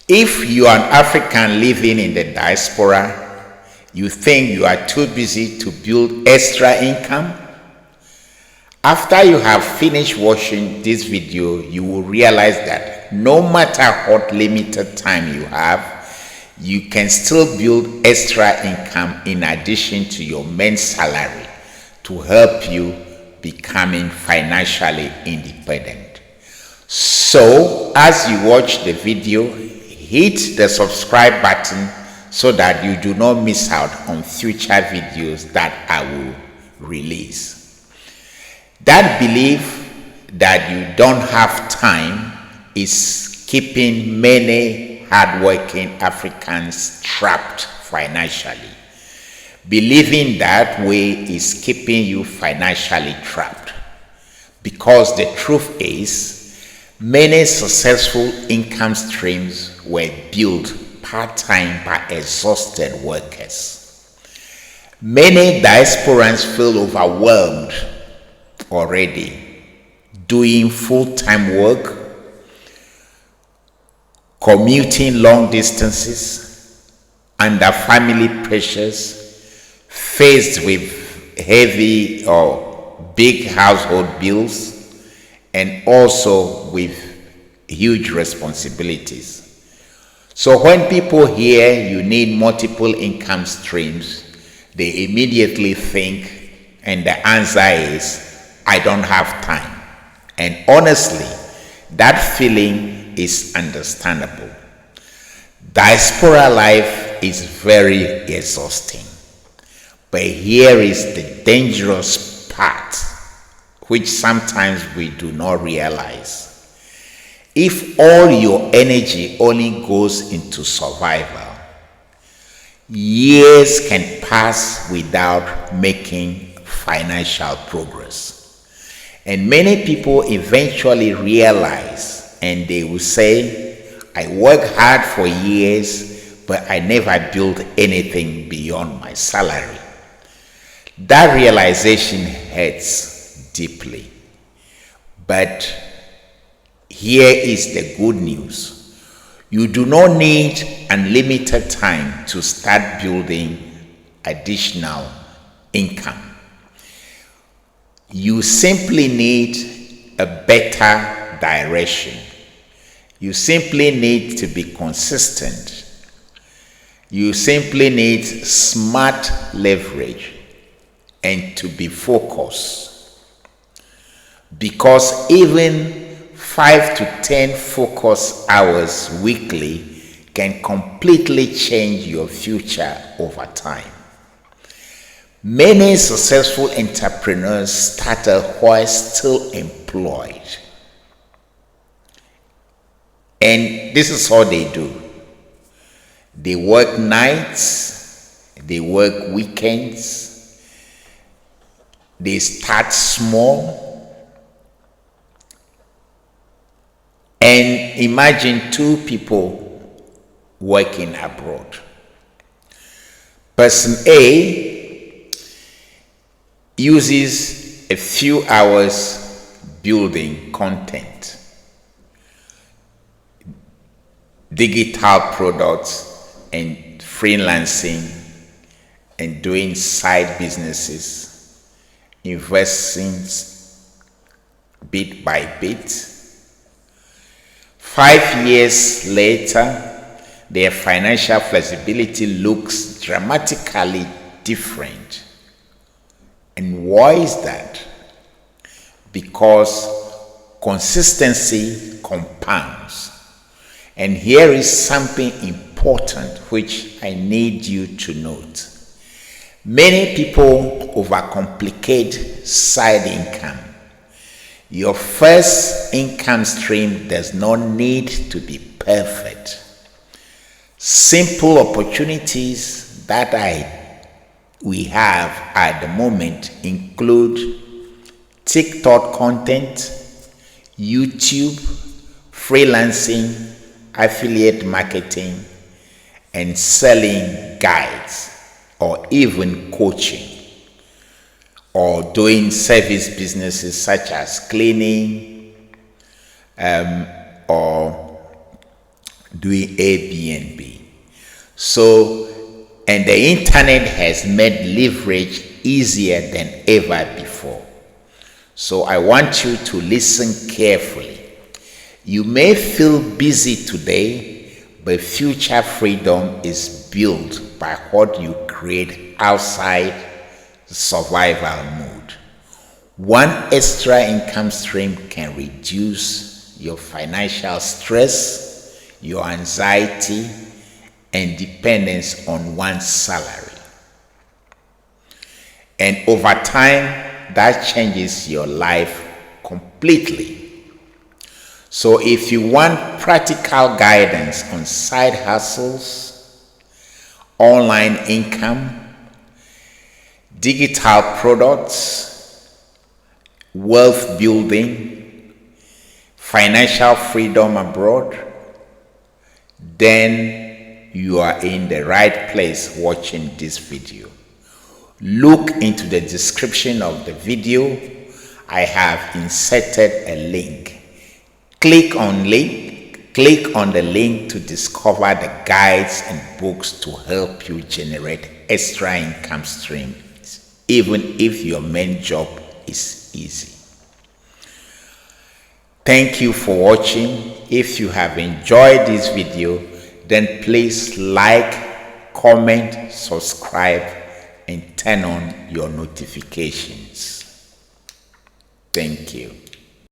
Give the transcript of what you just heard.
If you are an African living in the diaspora, you think you are too busy to build extra income? After you have finished watching this video, you will realize that no matter what limited time you have, you can still build extra income in addition to your main salary to help you becoming financially independent. So, as you watch the video, hit the subscribe button so that you do not miss out on future videos that I will release. That belief that you don't have time is keeping many hardworking Africans trapped financially. Believing that way is keeping you financially trapped, because the truth is, many successful income streams were built part-time by exhausted workers. Many diasporans feel overwhelmed already doing full-time work, commuting long distances, under family pressures, faced with heavy or big household bills, and also with huge responsibilities. So when people hear you need multiple income streams, they immediately think, and the answer is, I don't have time. And honestly, that feeling is understandable. Diaspora life is very exhausting. But here is the dangerous part, which sometimes we do not realize. If all your energy only goes into survival, years can pass without making financial progress. And many people eventually realize, and they will say, I worked hard for years, but I never built anything beyond my salary. That realization hurts deeply. But here is the good news. You do not need unlimited time to start building additional income. You simply need a better direction. You simply need to be consistent. You simply need smart leverage and to be focused. Because even 5 to 10 focus hours weekly can completely change your future over time. Many successful entrepreneurs started while still employed. And this is all they do. They work nights, they work weekends, they start small. And imagine two people working abroad. Person A uses a few hours building content, digital products, and freelancing, and doing side businesses, investing bit by bit. 5 years later, their financial flexibility looks dramatically different. And why is that? Because consistency compounds. And here is something important which I need you to note. Many people overcomplicate side income. Your first income stream does not need to be perfect. Simple opportunities that we have at the moment include TikTok content, YouTube, freelancing, affiliate marketing, and selling guides, or even coaching, or doing service businesses such as cleaning, or doing A, B, and B. So, and the internet has made leverage easier than ever before. So I want you to listen carefully. You may feel busy today, but future freedom is built by what you create outside the survival mode. One extra income stream can reduce your financial stress, your anxiety, and dependence on one's salary. And over time, that changes your life completely. So if you want practical guidance on side hustles, online income, digital products, wealth building, financial freedom abroad, then you are in the right place watching this video. Look into the description of the video. I have inserted a link. Click on the link to discover the guides and books to help you generate extra income streams, even if your main job is easy. Thank you for watching. If you have enjoyed this video, then please like, comment, subscribe, and turn on your notifications. Thank you.